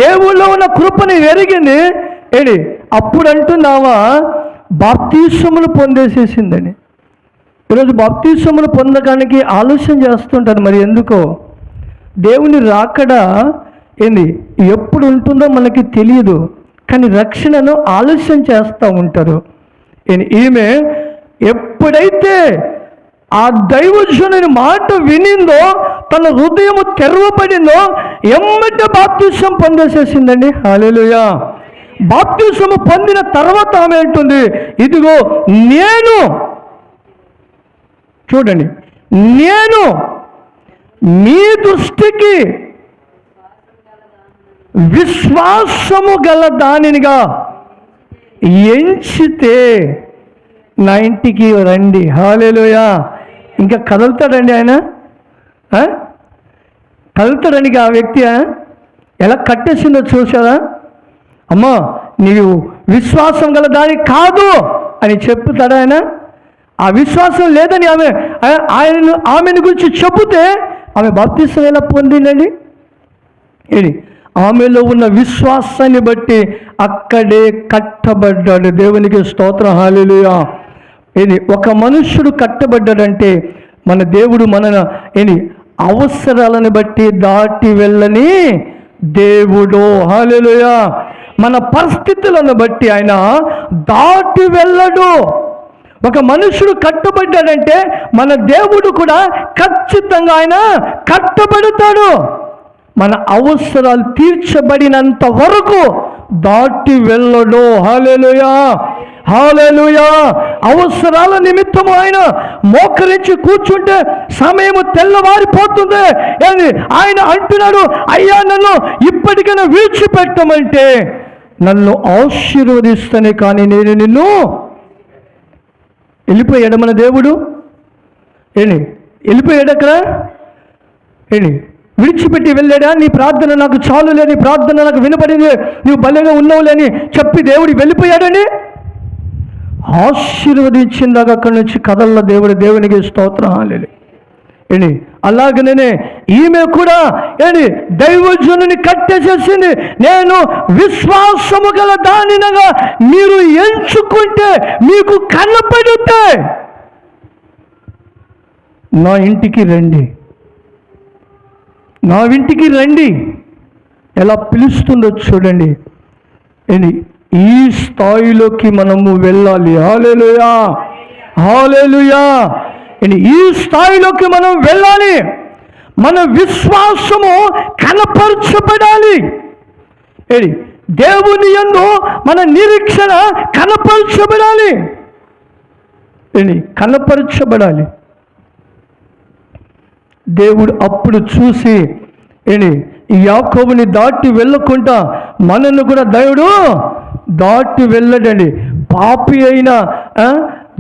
దేవుళ్ళో ఉన్న కృపను ఎరిగింది. అప్పుడు అంటున్నావా బాప్తిసములు పొందేసేసిందని. ఈరోజు బాప్తిసములు పొందడానికి ఆలోచన చేస్తుంటారు. మరి ఎందుకో? దేవుని రాకడ ఎప్పుడు ఉంటుందో మనకి తెలియదు, కానీ రక్షణను ఆలస్యం చేస్తూ ఉంటారు. ఈమె ఎప్పుడైతే ఆ దైవజనుని మాట వినిందో, తన హృదయము తెరవబడిందో, ఎమ్మటే బాప్తిసం పొందేసేసిందండి. హల్లెలూయా. బాప్తిసము పొందిన తర్వాత ఆమె అంటుంది, ఇదిగో నేను, చూడండి, నేను మీ దృష్టికి విశ్వాసము గల దానినిగా ఎంచితే నా ఇంటికి రండి. హల్లెలూయా. ఇంకా కదులుతాడండి ఆయన, కదులుతాడండి ఆ వ్యక్తి. ఎలా కట్టేసిందో చూసారా? అమ్మా నీవు విశ్వాసం గల దాని కాదు అని చెప్తాడు ఆయన. ఆ విశ్వాసం లేదని ఆమెను గురించి చెబితే ఆమె బాప్తిసం ఎలా పొందిందండి? ఆమెలో ఉన్న విశ్వాసాన్ని బట్టి అక్కడే కట్టబడ్డాడు. దేవునికి స్తోత్రం. హల్లెలూయా. ఒక మనుష్యుడు కట్టబడ్డాడంటే మన దేవుడు మన అవసరాలను బట్టి దాటి వెళ్ళని దేవుడు. హల్లెలూయా. మన పరిస్థితులను బట్టి ఆయన దాటి వెళ్ళడు. ఒక మనుషుడు కట్టబడ్డాడంటే మన దేవుడు కూడా ఖచ్చితంగా ఆయన కట్టబడతాడు. మన అవసరాలు తీర్చబడినంత వరకు దాటి వెళ్ళడు. హల్లెలూయా. హల్లెలూయా. అవసరాల నిమిత్తము ఆయన మోకరించి కూర్చుంటే సమయము తెల్లవారిపోతుంది. ఆయన అంటున్నాడు, అయ్యా నన్ను ఇప్పటికైనా విడిచిపెట్టమంటే నన్ను ఆశీర్వదిస్తానే కానీ నేను నిన్ను వెళ్ళిపోయాడు మన దేవుడు. వెళ్ళిపోయాడు అక్కడ. విడిచిపెట్టి వెళ్ళాడా? నీ ప్రార్థన నాకు చాలులే, నీ ప్రార్థన నాకు వినపడింది, నువ్వు భలేగా ఉన్నావులే అని చెప్పి దేవుడు వెళ్ళిపోయాడని ఆశీర్వదించిందాక అక్కడి నుంచి కదల్ల దేవుడు. దేవునికి స్తోత్రం. హల్లెలూయా. అలాగనే ఈమె కూడా దైవజనుని కట్టేసేసింది. నేను విశ్వాసము గల దానినగా మీరు ఎంచుకుంటే మీకు కనపడితే నా ఇంటికి రండి, నా ఇంటికి రండి. ఎలా పిలుస్తుందో చూడండి. ఈ స్థాయిలోకి మనము వెళ్ళాలి. హల్లెలూయా. హల్లెలూయా. ఈ స్థాయిలోకి మనం వెళ్ళాలి. మన విశ్వాసము కనపరచబడాలి. దేవుని యందు మన నిరీక్షణ కనపరచబడాలి. కనపరచబడాలి. దేవుడు అప్పుడు చూసి యాకోబుని దాటి వెళ్ళకుండా మనల్ని కూడా దేవుడు దాటి వెళ్ళడండి. పాపి అయిన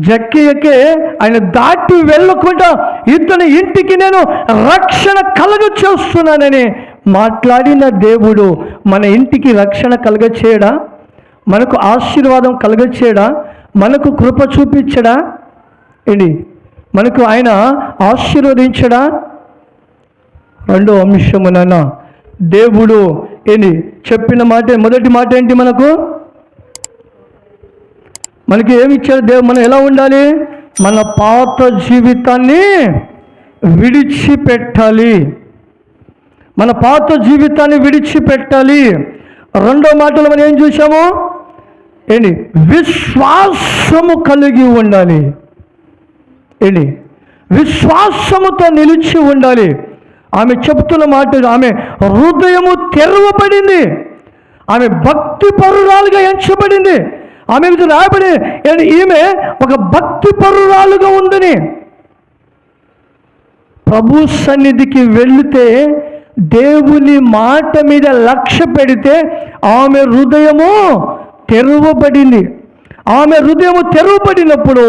జక్కయ్యకే ఆయన దాటి వెళ్ళకుండా ఇతని ఇంటికి నేను రక్షణ కలుగ చేస్తున్నానని మాట్లాడిన దేవుడు మన ఇంటికి రక్షణ కలుగ చేయడా? మనకు ఆశీర్వాదం కలుగ చేయడా? మనకు కృప చూపించడా? మనకు ఆయన ఆశీర్వదించడా? రెండో అంశమునైనా దేవుడు చెప్పిన మాట, మొదటి మాట ఏంటి? మనకి ఏమి ఇచ్చారు దేవుడు? మనం ఎలా ఉండాలి? మన పాత జీవితాన్ని విడిచిపెట్టాలి. మన పాత జీవితాన్ని విడిచిపెట్టాలి. రెండో మాటలు మనం ఏం చూసాము? విశ్వాసము కలిగి ఉండాలి. విశ్వాసముతో నిలిచి ఉండాలి. ఆమె చెప్తున్న మాట, ఆమె హృదయము తెరవబడింది, ఆమె భక్తి పరురాలుగా ఎంచబడింది. ఆమె మీద రాయబడి ఈమె ఒక భక్తి పరురాలుగా ఉందని. ప్రభు సన్నిధికి వెళితే, దేవుని మాట మీద లక్ష్య పెడితే ఆమె హృదయము తెరవబడింది. ఆమె హృదయము తెరవబడినప్పుడు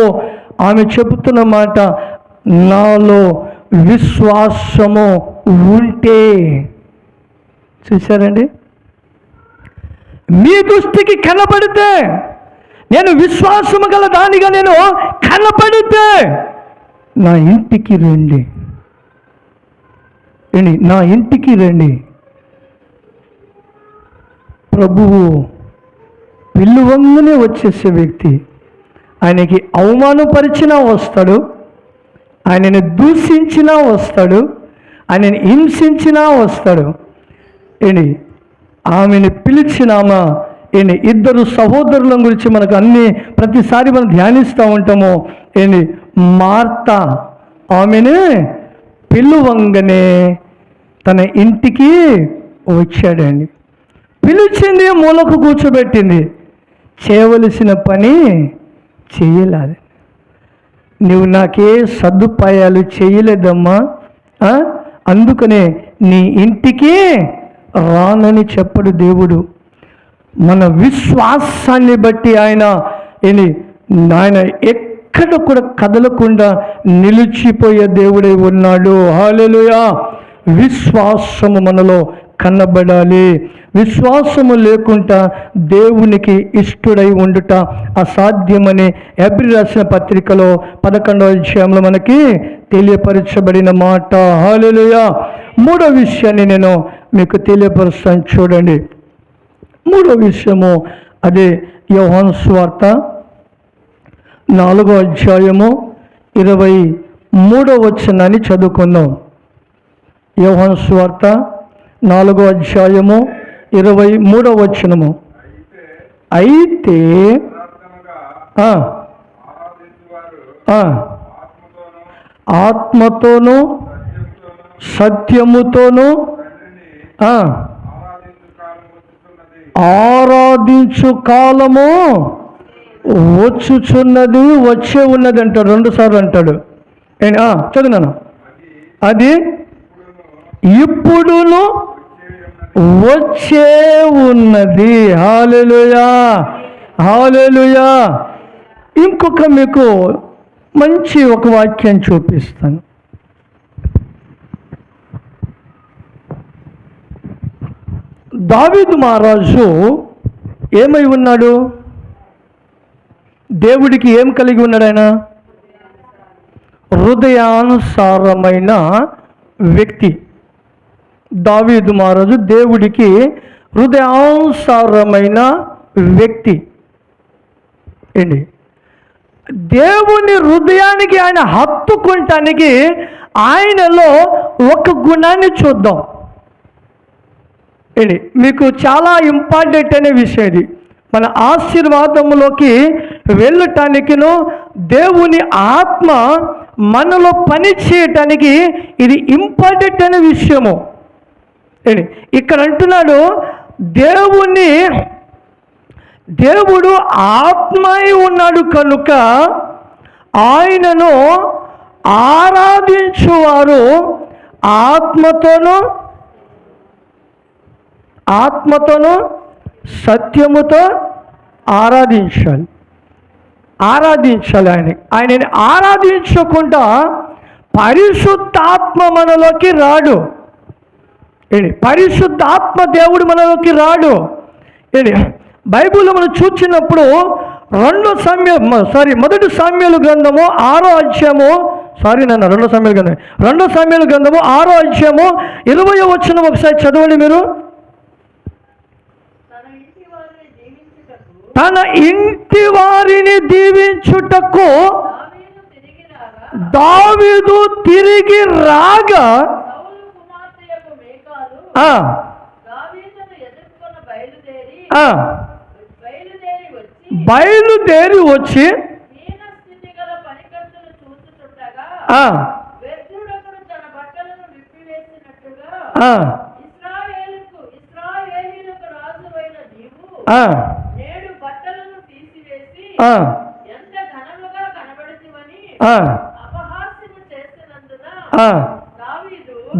ఆమె చెబుతున్న మాట, నాలో విశ్వాసము ఉంటే. చూశారండి? మీ దృష్టికి కనబడితే, నేను విశ్వాసము గల దానిగా నేను కనబడితే, నా ఇంటికి రండి, నా ఇంటికి రండి. ప్రభువు పిలువంగానే వచ్చేసే వ్యక్తి. ఆయనకి అవమానపరిచినా వస్తాడు, ఆయనని దూషించినా వస్తాడు, ఆయనని హింసించినా వస్తాడు. ఆమెను పిలిచినామా? ఇద్దరు సహోదరుల గురించి మనకు ప్రతిసారి మనం ధ్యానిస్తూ ఉంటాము. మార్తా ఆమెను పిలువంగానే తన ఇంటికి వచ్చాడండి. పిలిచింది, మూలకు కూర్చోబెట్టింది, చేయవలసిన పని చేయలేదు. నువ్వు నాకే సదుపాయాలు చేయలేదమ్మా, అందుకనే నీ ఇంటికి రానని చెప్పడు దేవుడు. మన విశ్వాసాన్ని బట్టి ఆయన ఎక్కడ కూడా కదలకుండా నిలిచిపోయే దేవుడై ఉన్నాడు. హల్లెలూయా! విశ్వాసము మనలో కనబడాలి. విశ్వాసము లేకుండా దేవునికి ఇష్టడై ఉండుట అసాధ్యమని హెబ్రీ రాసిన పత్రికలో 11వ అధ్యాయంలో మనకి తెలియపరచబడిన మాట. హల్లెలూయా! మూడో విషయాన్ని నేను మీకు తెలియపరుస్తాను, చూడండి. మూడో విషయము అదే యోహాను సువార్త 4వ అధ్యాయము 23వ వచనాన్ని చదువుకుందాం. యోహాను సువార్త 4వ అధ్యాయము 23వ వచనము. అయితే ఆత్మతోనూ సత్యముతోనూ ఆరాధించు కాలము వచ్చుచున్నది, వచ్చే ఉన్నది అంటాడు. 2 సార్లు అంటాడు. చదువున్నాను. అది ఇప్పుడును వచ్చే ఉన్నది. హల్లెలూయా! హల్లెలూయా! ఇంకొక మీకు మంచి ఒక వాక్యం చూపిస్తాను. దావీదు మహారాజు ఏమై ఉన్నాడు? దేవుడికి ఏం కలిగి ఉన్నాడు? ఆయన హృదయానుసారమైన వ్యక్తి. దావీదు మహారాజు దేవుడికి హృదయానుసారమైన వ్యక్తి. దేవుని హృదయానికి ఆయన హత్తుకుంటానికి ఆయనలో ఒక గుణాన్ని చూద్దాం. మీకు చాలా ఇంపార్టెంట్ అనే విషయం ఇది. మన ఆశీర్వాదంలోకి వెళ్ళటానికిను దేవుని ఆత్మ మనలో పని చేయటానికి ఇది ఇంపార్టెంట్ అనే విషయము. ఇక్కడ అంటున్నాడు, దేవుడు ఆత్మై ఉన్నాడు కనుక ఆయనను ఆరాధించువారు ఆత్మతోనూ సత్యముతో ఆరాధించాలి. ఆయనని ఆరాధించకుండా పరిశుద్ధాత్మ మనలోకి రాడు. పరిశుద్ధాత్మ దేవుడు మనలోకి రాడు. బైబిల్లో మనం చూసినప్పుడు 1 సామ్యూయేలు గ్రంథము 6వ అధ్యాయము సారీ నాన్న, 2 సమయాల గ్రంథం, 2 సమయాల గ్రంథము 6వ అధ్యాయము 20వ వచనం ఒకసారి చదవండి మీరు. తన ఇంటి వారిని దీవించుటకు దావీదు తిరిగి రాగా బయలుదేరి వచ్చి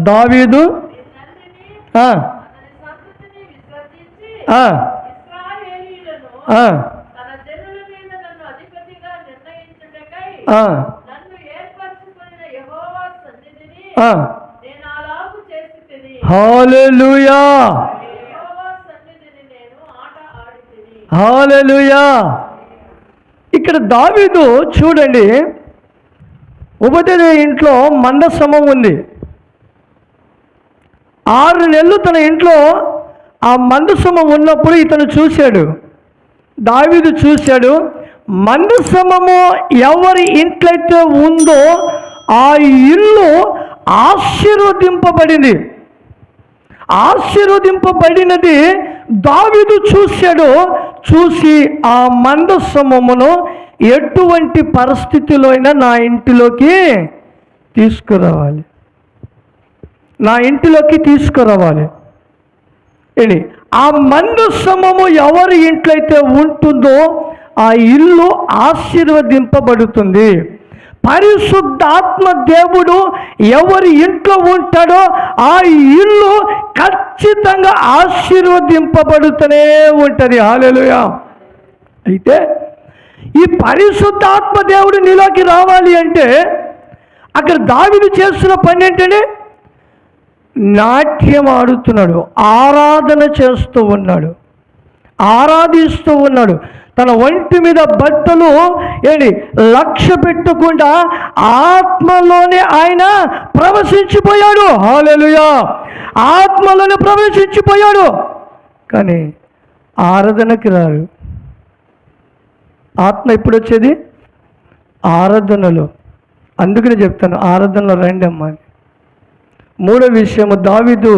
దావీదు హల్లెలూయా, హల్లెలూయా. ఇక్కడ దావీదు చూడండి, ఉపదేశ ఇంట్లో మందసమం ఉంది. 6 నెలలు తన ఇంట్లో ఆ మందసమం ఉన్నప్పుడు ఇతను చూశాడు, దావీదు చూశాడు. మందసమము ఎవరి ఇంట్లయితే ఉందో ఆ ఇల్లు ఆశీర్వదింపబడింది. ఆశీర్వదింపబడినది దావీదు చూశాడు. చూసి ఆ మందసమమును ఎటువంటి పరిస్థితిలో అయినా నా ఇంటిలోకి తీసుకురావాలి, నా ఇంటిలోకి తీసుకురావాలి. ఏంటి ఆ మందసమము ఎవరి ఇంట్లయితే ఉంటుందో ఆ ఇల్లు ఆశీర్వదింపబడుతుంది. పరిశుద్ధాత్మ దేవుడు ఎవరి ఇంట్లో ఉంటాడో ఆ ఇల్లు ఖచ్చితంగా ఆశీర్వదింపబడుతూనే ఉంటుంది. హల్లెలూయా. అయితే ఈ పరిశుద్ధాత్మ దేవుడు నీలోకి రావాలి అంటే అక్కడ దావీదు చేస్తున్న పని ఏంటంటే నాట్యం ఆడుతున్నాడు, ఆరాధన చేస్తూ ఉన్నాడు, ఆరాధిస్తూ ఉన్నాడు. తన ఒంటి మీద బట్టలు లక్ష్య పెట్టకుండా ఆత్మలోనే ఆయన ప్రవేశించిపోయాడు. హల్లెలూయా. ఆత్మలోనే ప్రవేశించిపోయాడు. కానీ ఆరాధనకి రారు. ఆత్మ ఎప్పుడు వచ్చేది? ఆరాధనలో. అందుకని చెప్తాను, ఆరాధనలో రండి అమ్మా. 3వ విషయము, దావీదు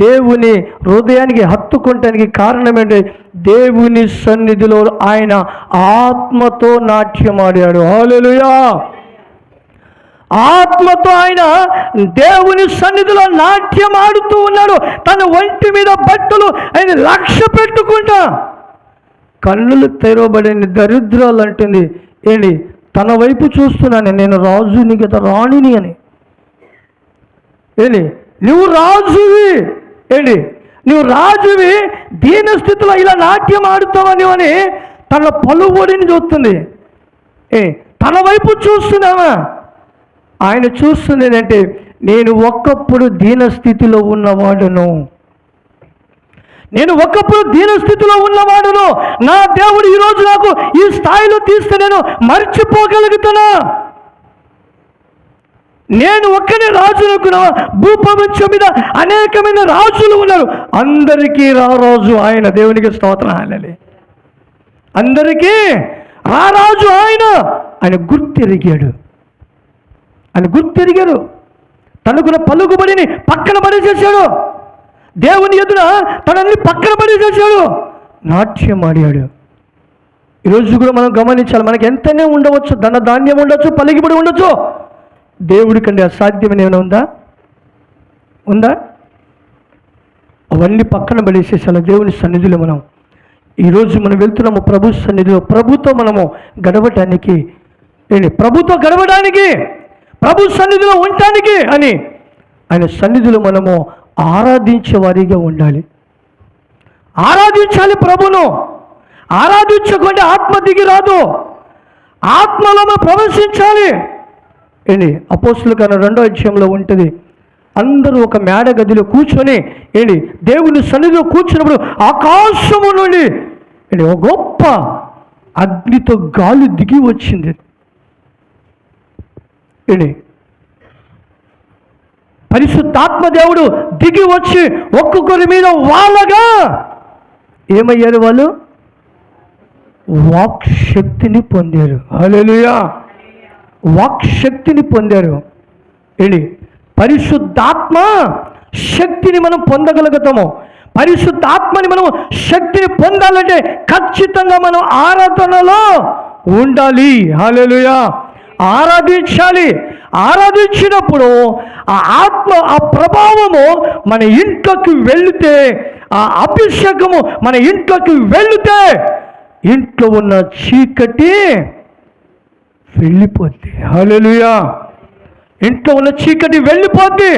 దేవుని హృదయానికి హత్తుకుంటానికి కారణం ఏంటి? దేవుని సన్నిధిలో ఆయన ఆత్మతో నాట్యమాడాడు. హల్లెలూయా. ఆత్మతో ఆయన దేవుని సన్నిధిలో నాట్యం ఆడుతూ ఉన్నాడు. తన ఒంటి మీద బట్టలు ఆయన లక్ష్య పెట్టుకుంటా. కన్నులు తెరవబడిన దరిద్రాలు అంటుంది, తన వైపు చూస్తున్నాను, నేను రాజుని కదా, రాణిని అని. నువ్వు రాజువి, నువ్వు రాజువి, దీనస్థితిలో ఇలా నాట్యం ఆడుతావని అని తన పలుబడిని చూస్తుంది. తన వైపు చూస్తున్నావా? ఆయన చూస్తుంది ఏంటంటే, నేను ఒకప్పుడు దీనస్థితిలో ఉన్నవాడును, నేను ఒకప్పుడు దీనస్థితిలో ఉన్నవాడును. నా దేవుడు ఈరోజు నాకు ఈ స్థాయిలో తీస్తే నేను మర్చిపోగలుగుతానా? నేను ఒక్కనే రాజు అనుకున్నా? భూప్రపంచం మీద అనేకమైన రాజులు ఉన్నారు, అందరికీ రారాజు ఆయన. దేవునికి స్తోత్రం. హల్లెలూయా. అందరికీ రారాజు ఆయన. ఆయన గుర్తెరిగాడు, ఆయన గుర్తెరిగాడు. తనకున్న పలుకుబడిని పక్కన పడేసేసాడు. దేవుని ఎదుట తనని పక్కన పడేసేసాడు, నాట్యం ఆడాడు. ఈరోజు కూడా మనం గమనించాలి, మనకి ఎంతనే ఉండవచ్చు, ధన ధాన్యం ఉండొచ్చు, పలికిబడి ఉండొచ్చు, దేవుడి కంటే అసాధ్యమైన ఏమైనా ఉందా? అవన్నీ పక్కన పడేసేసాల దేవుని సన్నిధిలో. మనం ఈరోజు మనం వెళ్తున్నాము ప్రభు సన్నిధిలో, ప్రభుతో మనము గడవటానికి, ప్రభుతో గడవడానికి, ప్రభు సన్నిధిలో ఉండటానికి అని ఆయన సన్నిధిలో మనము ఆరాధించే వారిగా ఉండాలి. ఆరాధించాలి ప్రభును. ఆరాధించకుండా ఆత్మ దిగి రాదు. ఆత్మలో మనం ప్రవేశించాలి. అపోస్తుల కార్యం 2వ అధ్యాయంలో ఉంటుంది. అందరూ ఒక మేడ గదిలో కూర్చొని దేవుని సన్నిధిలో కూర్చున్నప్పుడు ఆకాశము నుండి ఒక గొప్ప అగ్నితో గాలి దిగి వచ్చింది. పరిశుద్ధాత్మ దేవుడు దిగి వచ్చి ఒక్కొక్కరి మీద వాళ్ళగా ఏమయ్యారు? వాళ్ళు వాక్ శక్తిని పొందారు. హల్లెలూయా! వాక్ శక్తిని పొందారు. ఏంటి? పరిశుద్ధాత్మ శక్తిని మనం పొందగలుగుతాము. పరిశుద్ధాత్మని మనం శక్తిని పొందాలంటే ఖచ్చితంగా మనం ఆరాధనలో ఉండాలి. హల్లెలూయా! ఆరాధించాలి. ఆరాధించినప్పుడు ఆ ఆత్మ, ఆ ప్రభావము మన ఇంట్లోకి వెళితే, ఆ అభిషేకము మన ఇంట్లోకి వెళితే ఇంట్లో ఉన్న చీకటి వెళ్ళిపోద్ది. హల్లెలూయా! ఇంట్లో ఉన్న చీకటి వెళ్ళిపోద్ది.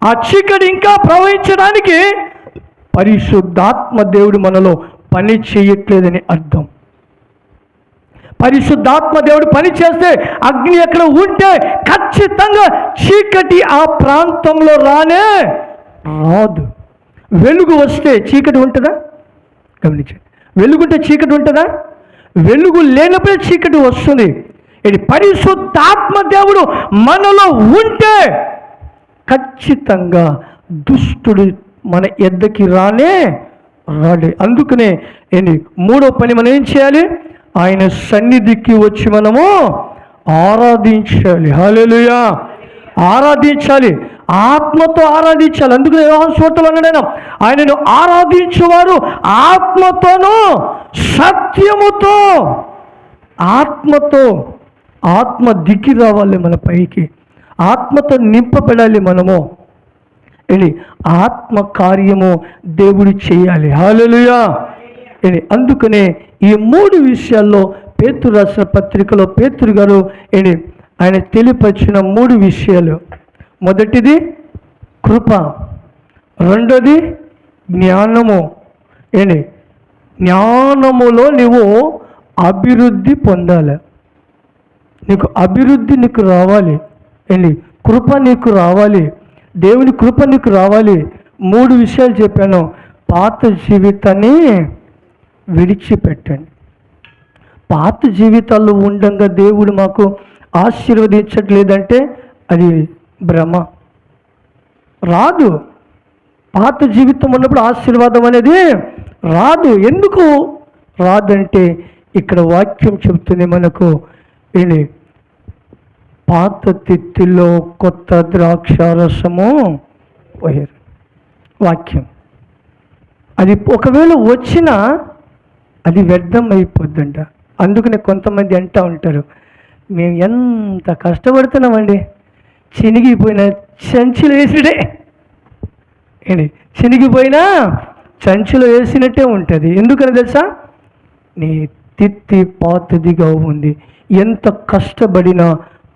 ఆ చీకటి ఇంకా ప్రవహించడానికి పరిశుద్ధాత్మ దేవుడు మనలో పని చేయట్లేదని అర్థం. పరిశుద్ధాత్మ దేవుడు పని చేస్తే, అగ్ని ఎక్కడ ఉంటే ఖచ్చితంగా చీకటి ఆ ప్రాంతంలో రాదు. వెలుగు వస్తే చీకటి ఉంటుందా? గమనించండి. వెలుగుంటే చీకటి ఉంటుందా? వెలుగు లేనప్పుడే చీకటి వస్తుంది. ఇది పరిశుద్ధాత్మ దేవుడు మనలో ఉంటే ఖచ్చితంగా దుష్టుడు మన ఎద్దకి రాడే. అందుకనే మూడో పని మనం ఏం చేయాలి? ఆయన సన్నిధికి వచ్చి మనము ఆరాధించాలి. హల్లెలూయా! ఆరాధించాలి, ఆత్మతో ఆరాధించాలి. అందుకనే యోహాను సువార్తలో అన్నాడు, ఆయనను ఆరాధించువారు ఆత్మతోనూ సత్యముతో. ఆత్మ దిగి రావాలి మన పైకి, ఆత్మతో నింపబడాలి మనము. ఆత్మ కార్యము దేవుడు చేయాలి. హల్లెలూయా! అందుకనే ఈ మూడు విషయాల్లో పేతురు రాసిన పత్రికలో పేతురు గారు ఆయన తెలియపరిచిన మూడు విషయాలు. మొదటిది కృప, రెండోది జ్ఞానము. జ్ఞానములో నువ్వు అభివృద్ధి పొందాలి. నీకు అభివృద్ధి నీకు రావాలి. కృప నీకు రావాలి. దేవుని కృప నీకు రావాలి. మూడు విషయాలు చెప్పాను. పాత జీవితాన్ని విడిచిపెట్టండి. పాత జీవితాల్లో ఉండగా దేవుడు మాకు ఆశీర్వదించట్లేదంటే అది భ్రమ. రాదు. పాత జీవితం ఉన్నప్పుడు ఆశీర్వాదం అనేది రాదు. ఎందుకు రాదంటే ఇక్కడ వాక్యం చెబుతుంది మనకు, పాత తిత్తిలో కొత్త ద్రాక్షారసము పోయారు. వాక్యం అది ఒకవేళ వచ్చినా అది వ్యర్థం అయిపోద్దంట. అందుకనే కొంతమంది అంటూ ఉంటారు, మేము ఎంత కష్టపడుతున్నామండి, చినిగిపోయిన సంచిలో వేసిడే. చినిగిపోయినా సంచిలో వేసినట్టే ఉంటుంది. ఎందుకని తెలుసా? నీ తిత్తి పాతదిగా ఉంది. ఎంత కష్టపడినా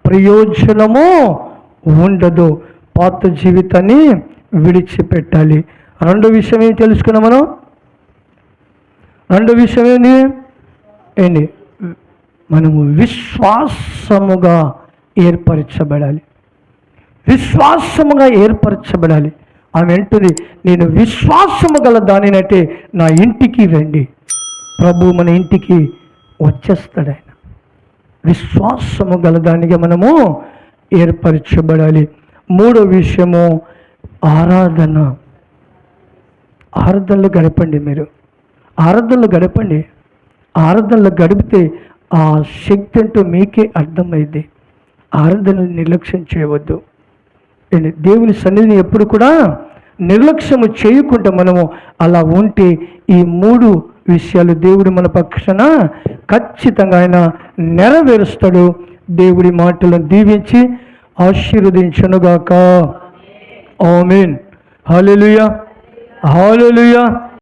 ప్రయోజనము ఉండదు. పాత జీవితాన్ని విడిచిపెట్టాలి. రెండో విషయం ఏం తెలుసుకున్నాం మనం? రెండో విషయం ఏంటి? మనము విశ్వాసముగా ఏర్పరచబడాలి. విశ్వాసముగా ఏర్పరచబడాలి. ఆమె అంటుంది, నేను విశ్వాసము గల దానినంటే నా ఇంటికి రండి. ప్రభు మన ఇంటికి వచ్చేస్తాడు. ఆయన విశ్వాసము గల దానిగా మనము ఏర్పరచబడాలి. మూడో విషయము ఆరాధన. ఆరాధనలు గడపండి. మీరు ఆరాధనలు గడపండి. ఆరాధనలు గడిపితే ఆ శక్తి అంటూ మీకే అర్థమైంది. ఆరాధనలు నిర్లక్ష్యం చేయవద్దు. దేవుని సన్నిధిని ఎప్పుడు కూడా నిర్లక్ష్యము చేయకుండా మనము అలా ఉంటే ఈ మూడు విషయాలు దేవుడు మన పక్షాన ఖచ్చితంగా ఆయన నెరవేరుస్తాడు. దేవుడి మాటలను దీవించి ఆశీర్వదించునుగాక. ఆమేన్. హల్లెలూయా, హల్లెలూయా.